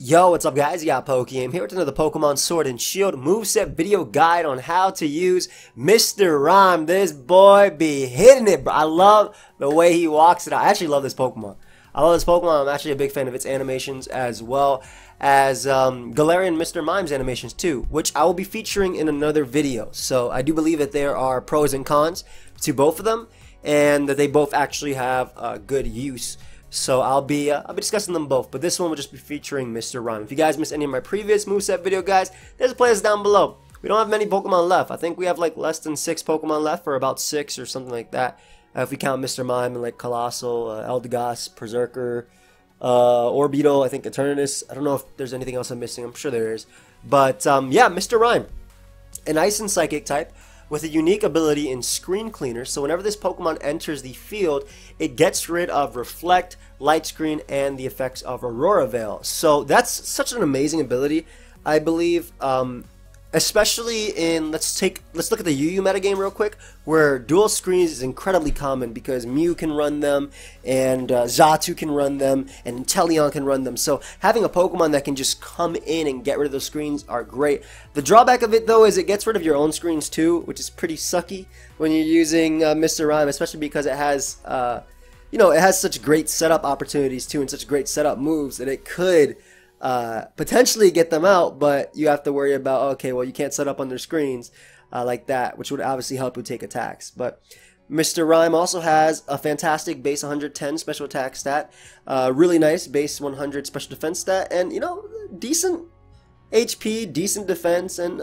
Yo, what's up guys? You got pokeaim here with another Pokemon Sword and Shield moveset video guide on how to use Mr. Rime. This boy be hitting it, bro. I love the way he walks it out. I actually love this Pokemon. I'm actually a big fan of its animations as well as Galarian Mr. Mime's animations too, which I will be featuring in another video. So I do believe that there are pros and cons to both of them and that they both actually have good use. So I'll be discussing them both, but this one will just be featuring Mr. Rime. If you guys missed any of my previous moveset video, guys, there's a playlist down below. We don't have many Pokemon left. I think we have like less than 6 Pokemon left, or about 6 or something like that. If we count Mr. Mime and like Colossal, Eldegoss, Berserker, Orbeetle, I think Eternatus. I don't know if there's anything else I'm missing. I'm sure there is. But yeah, Mr. Rime, an Ice and Psychic type, with a unique ability in Screen Cleaner. So whenever this Pokemon enters the field, it gets rid of Reflect, Light Screen, and the effects of Aurora Veil. So that's such an amazing ability, I believe, especially in, let's look at the UU metagame real quick, where dual screens is incredibly common because Mew can run them, and Xatu can run them, and Inteleon can run them. So having a Pokemon that can just come in and get rid of those screens are great. The drawback of it though is it gets rid of your own screens too, which is pretty sucky when you're using Mr. Rime, especially because it has it has such great setup opportunities too, and such great setup moves that it could potentially get them out, but you have to worry about, okay, well, you can't set up on their screens like that, which would obviously help you take attacks. But Mr. Rime also has a fantastic base 110 special attack stat, really nice base 100 special defense stat, and decent HP, decent defense, and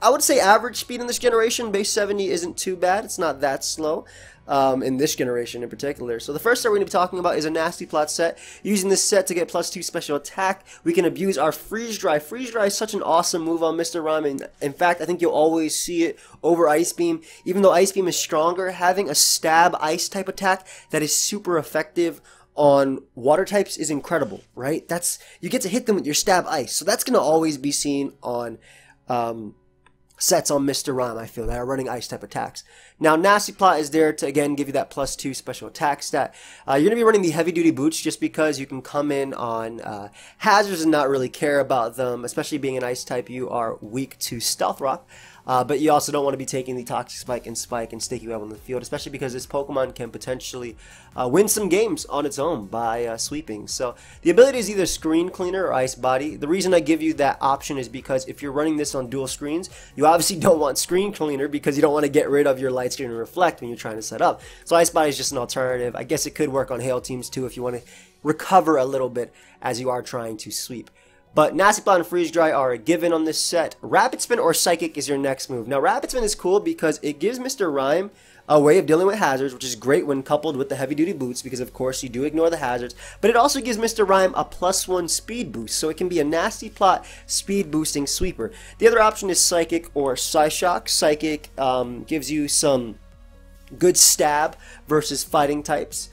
I would say average speed in this generation. Base 70 isn't too bad. It's not that slow in this generation in particular. So the first set we're going to be talking about is a Nastyplot set. Using this set to get +2 special attack, we can abuse our Freeze Dry. Freeze Dry is such an awesome move on Mr. Rime, and in fact, I think you'll always see it over Ice Beam. Even though Ice Beam is stronger, having a Stab Ice type attack that is super effective on water types is incredible, right? You get to hit them with your Stab Ice, so that's going to always be seen on sets on Mr. Rime, I feel, that are running ice type attacks. Now, Nastyplot is there to, again, give you that +2 special attack stat. You're going to be running the heavy duty boots just because you can come in on hazards and not really care about them, especially being an ice type. You are weak to Stealth Rock. But you also don't want to be taking the Toxic Spike and Sticky Web on the field, especially because this Pokemon can potentially win some games on its own by sweeping. So the ability is either Screen Cleaner or Ice Body. The reason I give you that option is because if you're running this on dual screens, you obviously don't want Screen Cleaner because you don't want to get rid of your Light Screen and Reflect when you're trying to set up. So Ice Body is just an alternative. I guess it could work on Hail teams too if you want to recover a little bit as you are trying to sweep. But Nastyplot and Freeze Dry are a given on this set. Rapid Spin or Psychic is your next move. Now, Rapid Spin is cool because it gives Mr. Rime a way of dealing with hazards, which is great when coupled with the heavy-duty boots because, of course, you do ignore the hazards. But it also gives Mr. Rime a +1 speed boost, so it can be a Nastyplot speed-boosting sweeper. The other option is Psychic or Psyshock. Psychic gives you some good stab versus fighting types.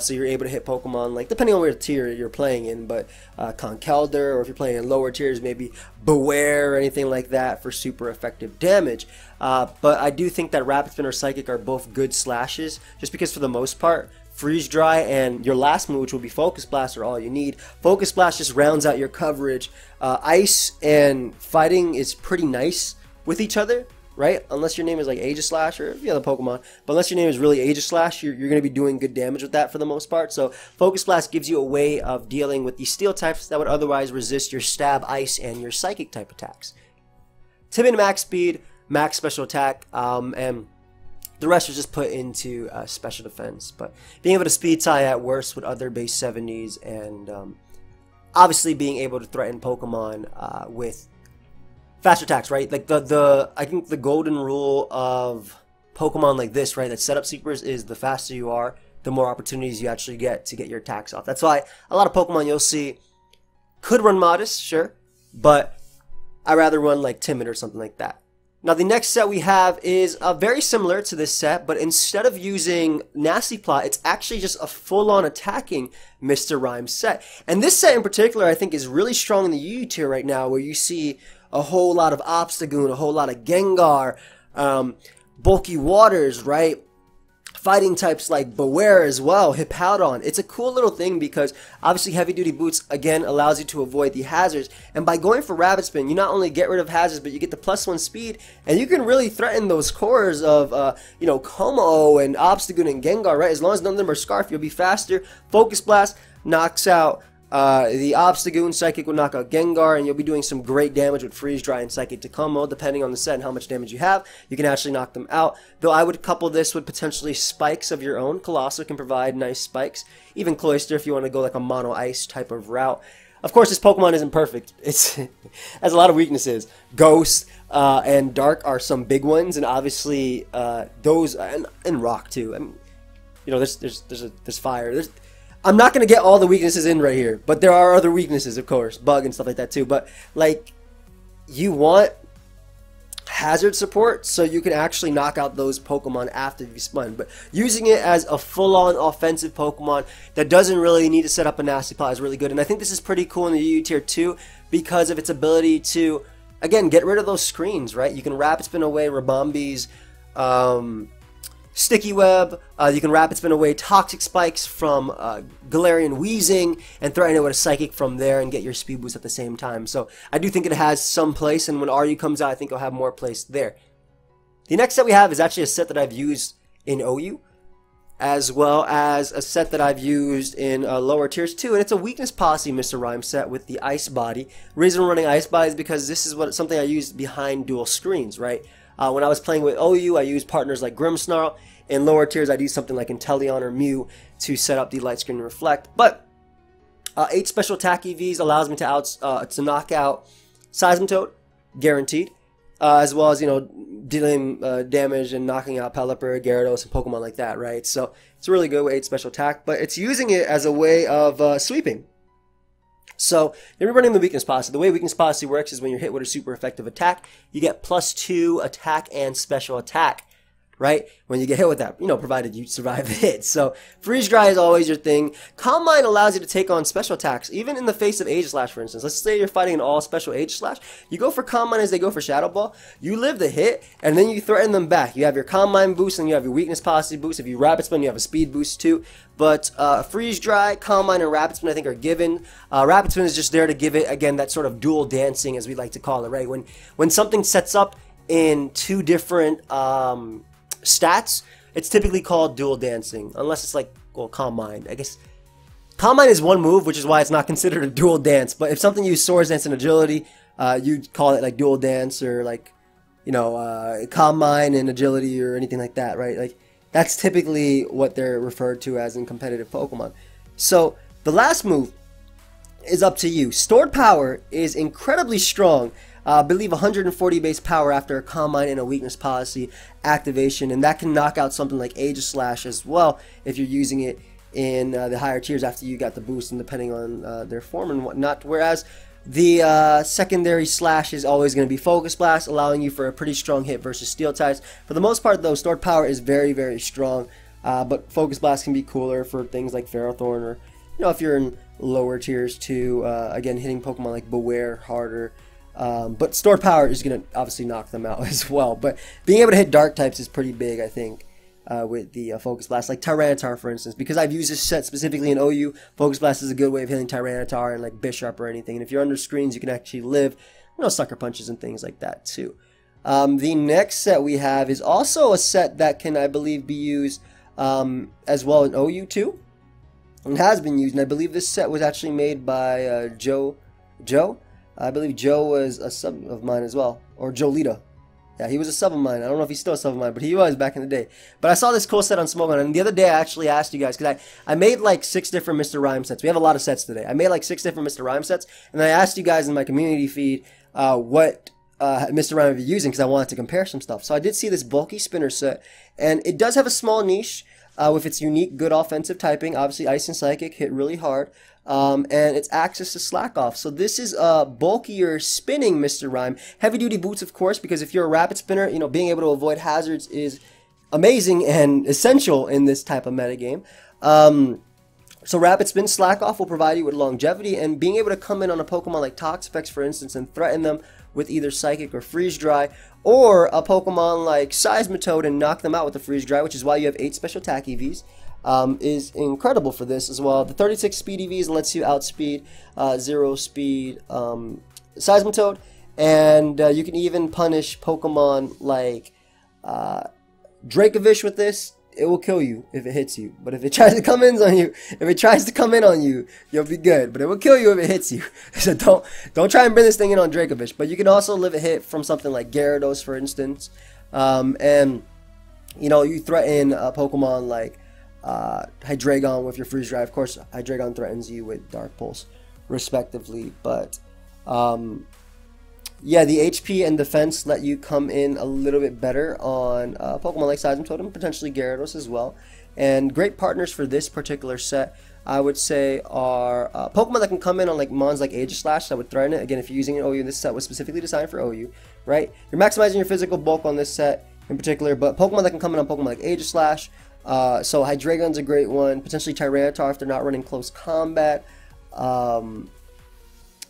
So you're able to hit Pokemon, like, depending on what tier you're playing in, but Conkeldurr, or if you're playing in lower tiers, maybe Beware or anything like that for super effective damage. But I do think that Rapid Spin or Psychic are both good slashes, just because for the most part, Freeze Dry and your last move, which will be Focus Blast, are all you need. Focus Blast just rounds out your coverage. Ice and Fighting is pretty nice with each other, right? Unless your name is like Aegislash or the other Pokemon. But unless your name is really Aegislash, you're going to be doing good damage with that for the most part. So Focus Blast gives you a way of dealing with the Steel types that would otherwise resist your Stab, Ice, and your Psychic type attacks. Timid Max Speed, Max Special Attack, and the rest is just put into Special Defense. But being able to Speed Tie at worst with other base 70s, and obviously being able to threaten Pokemon with fast attacks, right? Like I think the golden rule of Pokemon like this, right, that setup sweepers, is the faster you are, the more opportunities you actually get to get your attacks off. That's why a lot of Pokemon you'll see could run Modest, sure, but I'd rather run like Timid or something like that. Now the next set we have is very similar to this set, but instead of using Nastyplot, it's actually just a full-on attacking Mr. Rime set. And this set in particular I think is really strong in the UU tier right now, where you see a whole lot of Obstagoon, a whole lot of Gengar, Bulky Waters, right? fighting types like Beware as well, Hippowdon. It's a cool little thing because obviously heavy duty boots again allows you to avoid the hazards, and by going for Rabbit Spin you not only get rid of hazards but you get the +1 speed, and you can really threaten those cores of you know, Como and Obstagoon and Gengar, right? As long as none of them are Scarf, you'll be faster. Focus Blast knocks out the Obstagoon, Psychic will knock out Gengar, and you'll be doing some great damage with Freeze Dry and Psychic to Como, depending on the set and how much damage you have. You can actually knock them out, though I would couple this with potentially spikes of your own. Colossal can provide nice spikes, even Cloyster if you want to go like a mono ice type of route. Of course, this Pokemon isn't perfect. It has a lot of weaknesses. Ghost and Dark are some big ones, and obviously those, and Rock too. I mean, you know, there's Fire. I'm not going to get all the weaknesses in right here, but there are other weaknesses, of course, Bug and stuff like that too. But like, you want hazard support so you can actually knock out those Pokemon after you've spun. But using it as a full-on offensive Pokemon that doesn't really need to set up a Nastyplot is really good. And I think this is pretty cool in the UU Tier 2 because of its ability to, again, get rid of those screens, right? You can Rapid Spin away Rabombi's Sticky Web, you can Rapid Spin away Toxic Spikes from Galarian Weezing and threaten it with a Psychic from there and get your speed boost at the same time. So I do think it has some place, and when RU comes out I think it'll have more place there. The next set we have is actually a set that I've used in OU, as well as a set that I've used in lower tiers too, and it's a Weakness Posse Mr. Rime set with the Ice Body. The reason we're running Ice Body is because this is something I used behind dual screens, right? When I was playing with OU, I used partners like Grimmsnarl. In lower tiers, I'd use something like Inteleon or Mew to set up the Light Screen and Reflect. But 8 special attack EVs allows me to knock out Seismitoad, guaranteed, as well as, you know, dealing damage and knocking out Pelipper, Gyarados, and Pokemon like that, right? So it's really good with 8 special attack, but it's using it as a way of sweeping. So you're running the Weakness Posse. The way Weakness Posse works is when you're hit with a super effective attack, you get +2 attack and special attack, right? When you get hit with that, you know, provided you survive the hit. So Freeze Dry is always your thing. Calm Mind allows you to take on special attacks, even in the face of Aegislash, for instance. Let's say you're fighting an all special Aegislash. You go for Calm Mind as they go for Shadow Ball. You live the hit, and then you threaten them back. You have your Calm Mind boost, and you have your Weakness Posse boost. If you Rapid Spin, you have a speed boost too. But Freeze Dry, Calm Mind, and Rapid Spin I think are given. Rapid Spin is just there to give it, again, that sort of dual dancing, as we like to call it, right? When something sets up in 2 different stats, it's typically called dual dancing, unless it's like, well, Calm Mind. I guess Calm Mind is one move, which is why it's not considered a dual dance. But if something used Swords Dance and Agility, you'd call it like dual dance, or like, you know, Calm Mind and Agility or anything like that, right? Like, that's typically what they're referred to as in competitive Pokemon. So the last move is up to you. Stored Power is incredibly strong. I believe 140 base power after a Calm Mind and a Weakness Posse activation, and that can knock out something like Aegislash as well if you're using it in the higher tiers after you got the boost, and depending on their form and whatnot. Whereas the secondary slash is always going to be Focus Blast, allowing you for a pretty strong hit versus Steel types. For the most part, though, Stored Power is very, very strong, but Focus Blast can be cooler for things like Ferrothorn, or, you know, if you're in lower tiers too, again, hitting Pokemon like Beware harder. But Stored Power is going to obviously knock them out as well. But being able to hit Dark types is pretty big, I think, with the Focus Blast. Like Tyranitar, for instance. Because I've used this set specifically in OU, Focus Blast is a good way of hitting Tyranitar and like Bisharp or anything. And if you're under screens, you can actually live, you know, Sucker Punches and things like that too. The next set we have is also a set that can, I believe, be used as well in OU too. And has been used. And I believe this set was actually made by Joe. I believe Joe was a sub of mine as well, or Jolita. Yeah, he was a sub of mine. I don't know if he's still a sub of mine, but he was back in the day. But I saw this cool set on Smogon, and the other day I actually asked you guys, because I made like 6 different Mr. Rime sets. We have a lot of sets today. I made like 6 different Mr. Rime sets, and I asked you guys in my community feed what Mr. Rime would be using, because I wanted to compare some stuff. So I did see this bulky spinner set, and it does have a small niche with its unique good offensive typing. Obviously, Ice and Psychic hit really hard. And its access to Slack Off. So this is a bulkier spinning Mr. Rime. Heavy duty boots, of course, because if you're a rapid spinner, you know, being able to avoid hazards is amazing and essential in this type of metagame. So Rapid Spin Slack Off will provide you with longevity, and being able to come in on a Pokemon like Toxapex, for instance, and threaten them with either Psychic or Freeze Dry, or a Pokemon like Seismitoad and knock them out with the Freeze Dry, which is why you have 8 special attack EVs, is incredible for this as well. The 36 speed EVs lets you outspeed 0 speed Seismitoad, and you can even punish Pokemon like Dracovish with this. It will kill you if it hits you, but if it tries to come in on you, you'll be good. But it will kill you if it hits you. So don't try and bring this thing in on Dracovish. But you can also live a hit from something like Gyarados, for instance, and you know, you threaten a Pokemon like Hydreigon with your Freeze Dry. Of course, Hydreigon threatens you with Dark Pulse, respectively. But yeah, the HP and defense let you come in a little bit better on Pokemon like Seismitoad and potentially Gyarados as well. And great partners for this particular set, I would say, are Pokemon that can come in on like Mons like Aegislash that would threaten it. Again, if you're using an OU, this set was specifically designed for OU, right? You're maximizing your physical bulk on this set in particular, but Pokemon that can come in on Pokemon like Aegislash. So Hydreigon's a great one. Potentially Tyranitar if they're not running close combat.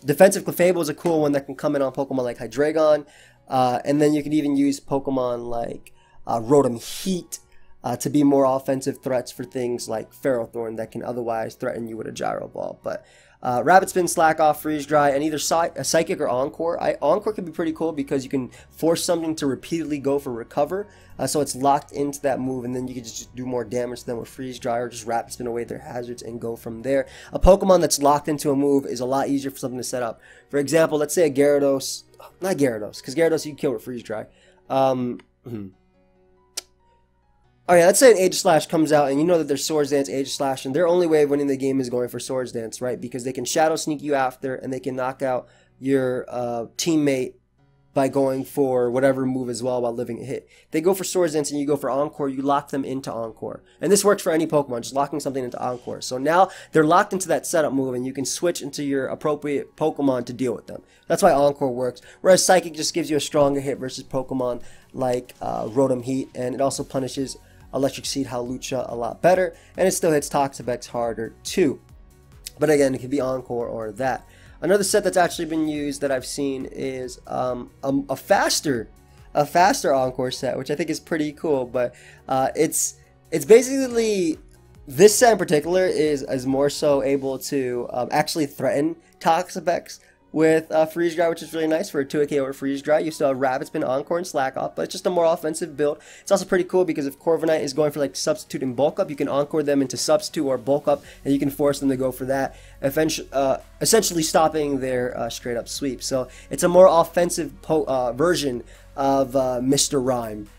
Defensive Clefable is a cool one that can come in on Pokemon like Hydreigon. And then you can even use Pokemon like Rotom Heat to be more offensive threats for things like Ferrothorn that can otherwise threaten you with a Gyro Ball. But Rapid Spin, Slack Off, Freeze Dry, and either Psychic or Encore. Encore can be pretty cool because you can force something to repeatedly go for Recover. So it's locked into that move, and then you can just do more damage to them with Freeze Dry or just Rapid Spin away their hazards and go from there. A Pokemon that's locked into a move is a lot easier for something to set up. For example, let's say a Gyarados, not Gyarados, because Gyarados you can kill with Freeze Dry. Oh yeah, let's say an Aegislash comes out and you know that there's Swords Dance, Aegislash, and their only way of winning the game is going for Swords Dance, right? Because they can Shadow Sneak you after, and they can knock out your teammate by going for whatever move as well while living a hit. They go for Swords Dance and you go for Encore, you lock them into Encore. And this works for any Pokemon, just locking something into Encore. So now they're locked into that setup move and you can switch into your appropriate Pokemon to deal with them. That's why Encore works. Whereas Psychic just gives you a stronger hit versus Pokemon like Rotom Heat, and it also punishes Electric Seed Hawlucha a lot better, and it still hits Toxapex harder too. But again, it can be Encore or that. Another set that's actually been used that I've seen is a faster Encore set, which I think is pretty cool. But it's basically, this set in particular is more so able to actually threaten Toxapex with Freeze Dry, which is really nice for a 2-KO or Freeze Dry. You still have Rapid Spin, Encore, and Slack Off, but it's just a more offensive build. It's also pretty cool because if Corviknight is going for like Substitute and Bulk Up, you can Encore them into Substitute or Bulk Up, and you can force them to go for that, essentially stopping their straight up sweep. So it's a more offensive version of Mr. Rime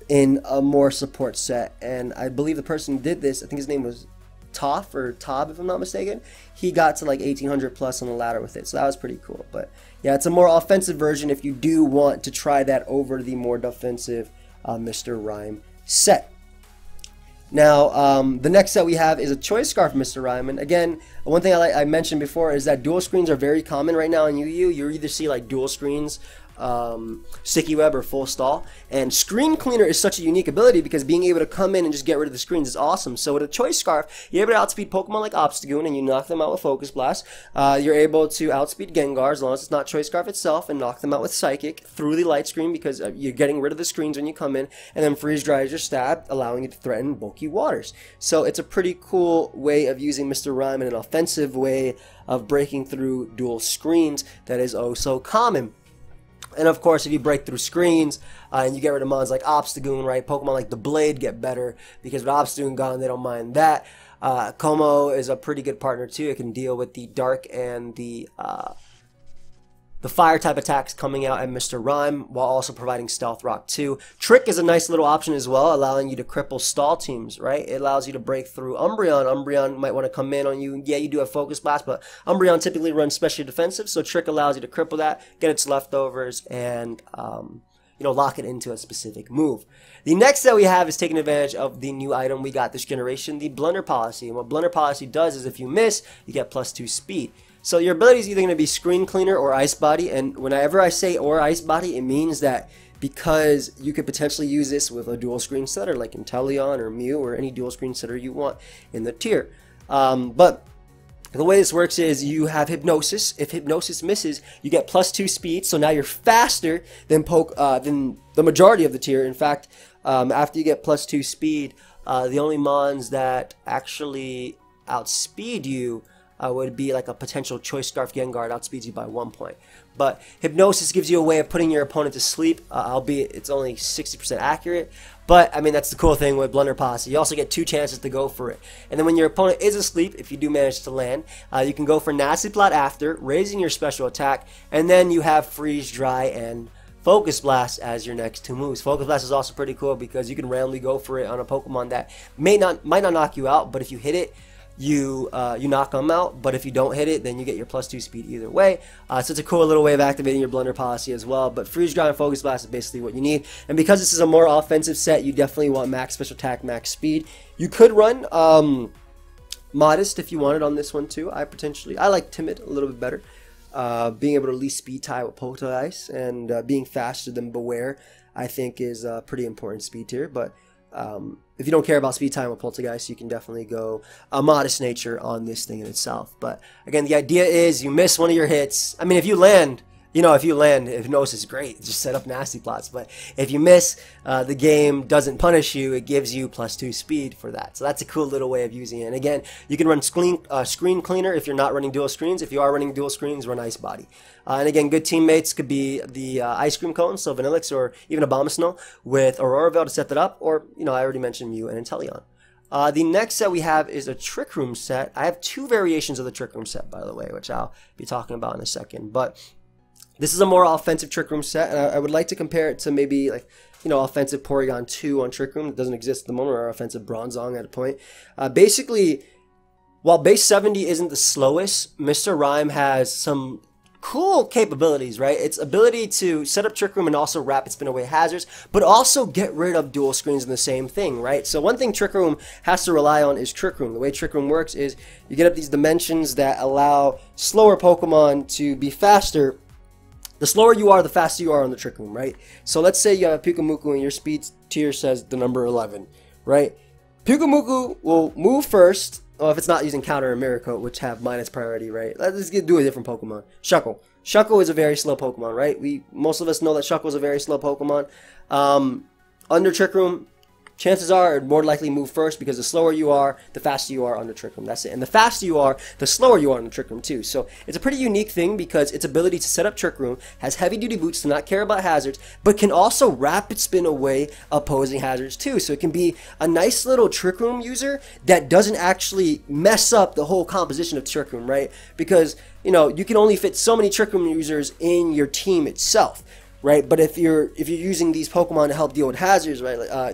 in a more support set. And I believe the person who did this, I think his name was Toff or Tob, if I'm not mistaken, he got to like 1800 plus on the ladder with it, so that was pretty cool. But yeah, it's a more offensive version if you do want to try that over the more defensive Mr. Rime set. Now, the next set we have is a Choice Scarf Mr. Rime, and again, one thing I mentioned before is that dual screens are very common right now in UU. You either see like dual screens, Sticky Web, or Full Stall, and Screen Cleaner is such a unique ability because being able to come in and just get rid of the screens is awesome. So with a Choice Scarf, you're able to outspeed Pokemon like Obstagoon and you knock them out with Focus Blast. You're able to outspeed Gengar as long as it's not Choice Scarf itself, and knock them out with Psychic through the light screen because you're getting rid of the screens when you come in, and then Freeze Dry is your stab, allowing you to threaten bulky waters. So it's a pretty cool way of using Mr. Rime in an offensive way of breaking through dual screens that is oh so common. And of course, if you break through screens and you get rid of mons like Obstagoon, right? Pokemon like the Blade get better because with Obstagoon gone, they don't mind that. Como is a pretty good partner too. It can deal with the dark and the fire type attacks coming out at Mr. Rime while also providing Stealth Rock too. Trick is a nice little option as well, allowing you to cripple stall teams, right? It allows you to break through Umbreon. Umbreon might want to come in on you. Yeah, you do have Focus Blast, but Umbreon typically runs specially defensive, so Trick allows you to cripple that, get its leftovers, and you know, lock it into a specific move. The next that we have is taking advantage of the new item we got this generation, the Blunder Policy. And what Blunder Policy does is if you miss, you get +2 speed. So your ability is either going to be Screen Cleaner or Ice Body, and whenever I say or Ice Body, it means that because you could potentially use this with a dual screen setter like Inteleon or Mew or any dual screen setter you want in the tier. But the way this works is you have Hypnosis. If Hypnosis misses, you get +2 speed. So now you're faster than the majority of the tier. In fact, after you get +2 speed, the only mons that actually outspeed you would be like a potential Choice Scarf Gengar outspeeds you by 1 point. But Hypnosis gives you a way of putting your opponent to sleep, albeit it's only 60% accurate. But, I mean, that's the cool thing with Blunder Posse. You also get 2 chances to go for it. And then when your opponent is asleep, if you do manage to land, you can go for Nastyplot after, raising your special attack, and then you have Freeze Dry and Focus Blast as your next 2 moves. Focus Blast is also pretty cool because you can randomly go for it on a Pokemon that might not knock you out, but if you hit it, you knock them out. But if you don't hit it, then you get your +2 speed either way. So it's a cool little way of activating your Blunder Posse as well. But Freeze Dry and Focus Blast is basically what you need. And because this is a more offensive set, you definitely want max special attack, max speed. You could run Modest if you wanted on this one too. I like Timid a little bit better. Being able to at least speed tie with Poltergeist and being faster than Beware, I think is a pretty important speed tier. But if you don't care about speed time with Poltergeist, you can definitely go a Modest Nature on this thing in itself. But again, the idea is you miss one of your hits. I mean, if you land, Hypnosis is great. Just set up Nastyplots. But if you miss, the game doesn't punish you. It gives you +2 speed for that. So that's a cool little way of using it. And again, you can run Screen Cleaner if you're not running dual screens. If you are running dual screens, run Ice Body. And again, good teammates could be the Ice Cream Cone, so Vanillix, or even Abomasnow with Aurora Veil to set that up. Or, I already mentioned Mew and Inteleon. The next set we have is a Trick Room set. I have 2 variations of the Trick Room set, by the way, which I'll be talking about in a second. But this is a more offensive Trick Room set, and I would like to compare it to maybe like, offensive Porygon 2 on Trick Room. It doesn't exist at the moment, or offensive Bronzong at a point. Basically, while base 70 isn't the slowest, Mr. Rime has some cool capabilities, right? Its ability to set up Trick Room and also rapid spin away hazards, but also get rid of dual screens in the same thing, right? So one thing Trick Room has to rely on is Trick Room. The way Trick Room works is you get up these dimensions that allow slower Pokemon to be faster. The slower you are, the faster you are on the Trick Room, right? So let's say you have a Pyukumuku and your speed tier says the number 11, right? Pyukumuku will move first. If it's not using Counter or Mirror Coat, which have minus priority, right? Let's do a different Pokemon. Shuckle. Shuckle is a very slow Pokemon, right? Most of us know that Shuckle is a very slow Pokemon. Under Trick Room, chances are it'd more likely move first because the slower you are, the faster you are on the Trick Room. That's it. And the faster you are, the slower you are on the Trick Room too. So it's a pretty unique thing because its ability to set up Trick Room has heavy duty boots to not care about hazards, but can also rapid spin away opposing hazards too. So it can be a nice little Trick Room user that doesn't actually mess up the whole composition of Trick Room, right? Because, you can only fit so many Trick Room users in your team itself. Right, but if you're using these Pokemon to help deal with hazards, right,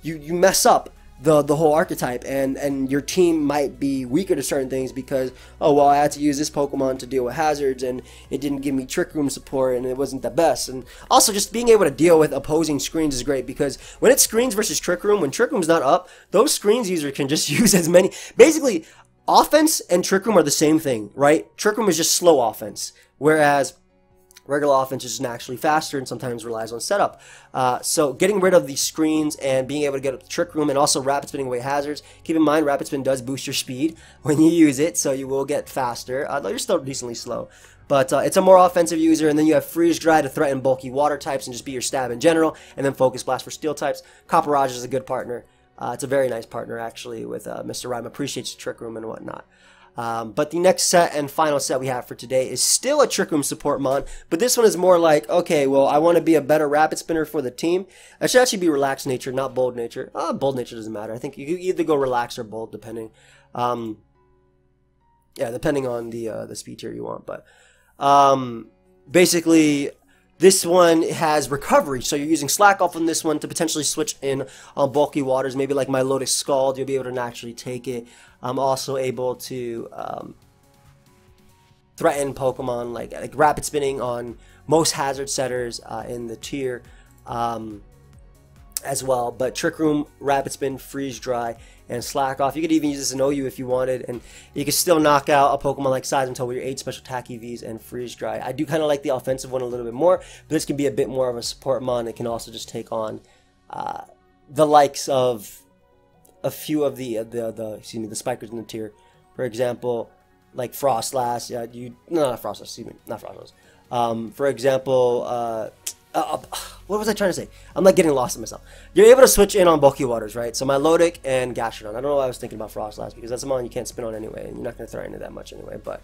you mess up the whole archetype, and your team might be weaker to certain things because, oh well, I had to use this Pokemon to deal with hazards and it didn't give me Trick Room support and it wasn't the best. And also just being able to deal with opposing screens is great because when it's screens versus Trick Room, when Trick Room's not up, those screens user can just use as many. Basically, offense and Trick Room are the same thing, right? Trick Room is just slow offense, whereas regular offense is naturally faster and sometimes relies on setup. So getting rid of these screens and being able to get up the Trick Room and also rapid spinning away hazards. Keep in mind, rapid spin does boost your speed when you use it, so you will get faster, though you're still decently slow. But it's a more offensive user, and then you have Freeze Dry to threaten bulky water types and just be your stab in general, and then Focus Blast for steel types. Copperage is a good partner. It's a very nice partner, actually, with Mr. Rime. Appreciates Trick Room and whatnot. But the next set and final set we have for today is still a Trick Room support mon, but this one is more like, okay, well, I want to be a better rapid spinner for the team. I should actually be Relaxed Nature, not Bold Nature. Bold Nature doesn't matter. I think you can either go Relaxed or Bold, depending. Depending on the speed tier you want. But basically, this one has recovery, so you're using Slack Off on this one to potentially switch in on bulky waters, maybe like my Lotus Scald, you'll be able to naturally take it. I'm also able to threaten Pokemon like rapid spinning on most hazard setters in the tier as well. But Trick Room, Rapid Spin, Freeze Dry, and Slack Off. You could even use this in OU if you wanted, and you could still knock out a Pokemon like Seismitoad with your 8 special attack EVs and Freeze Dry. I do kind of like the offensive one a little bit more, but this can be a bit more of a support mon. It can also just take on the likes of a few of the excuse me, the spikers in the tier. For example, like Frostlass. Yeah, not Frostlass. Excuse me, not Frostlass. For example, what was I trying to say? I'm like getting lost in myself. You're able to switch in on bulky waters, right? So Milotic and Gastrodon. I don't know why I was thinking about Frostlass, because that's a mon you can't spin on anyway, and you're not going to threaten it that much anyway. But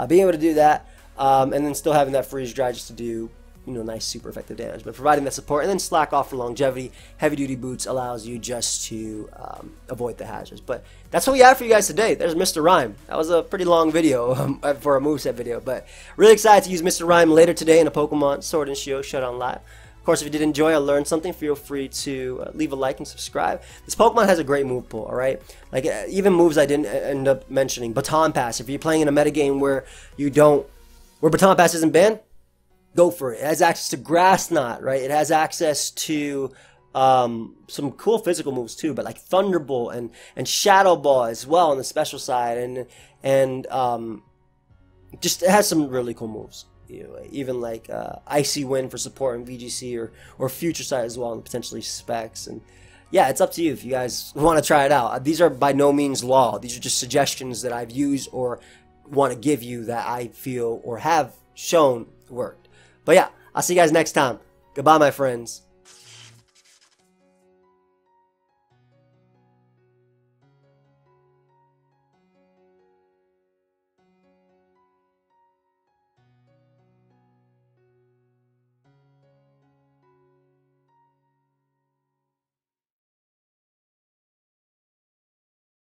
being able to do that, and then still having that freeze dry just to do, you know, nice super effective damage, but providing that support, and then slack off for longevity. Heavy duty boots allows you just to avoid the hazards. But that's what we have for you guys today. There's Mr. Rime. That was a pretty long video for a moveset video, but really excited to use Mr. Rime later today in a Pokemon Sword and Shield Showdown Live. Of course, if you did enjoy or learn something, feel free to leave a like and subscribe. This Pokemon has a great move pool, alright? Like, even moves I didn't end up mentioning. Baton Pass. If you're playing in a metagame where where Baton Pass isn't banned, go for it. It has access to Grass Knot, right? It has access to some cool physical moves too, but like Thunderbolt and Shadow Ball as well on the special side, and just it has some really cool moves. You know, even like Icy Wind for support in VGC or Future Sight as well, and potentially Specs. And yeah, it's up to you if you guys want to try it out. These are by no means law. These are just suggestions that I've used or want to give you that I feel or have shown worked. But yeah, I'll see you guys next time. Goodbye, my friends.